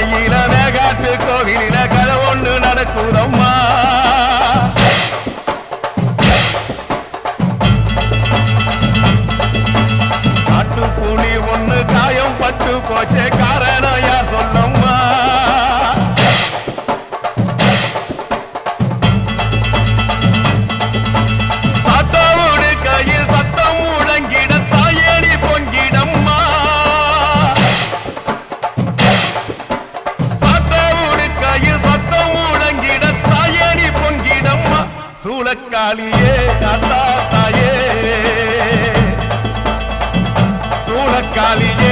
மலையில மேகாட்டு கோவிலில கதை ஒன்று நடக்குதம்மா. காட்டு புலி ஒண்ணு காயம் பட்டு போச்சே காரணம் யார் சொல்லம்மா. சாத்தாவோடு கையில் சத்தம் முழங்கிட தாயணி பொங்கிடம்மா. சாத்தாவோடு கையில் சத்தம் முழங்கிட தாயணி பொங்கிடம்மா. சூளக்காளியே அத்தா தாயே, சூளக்காளியே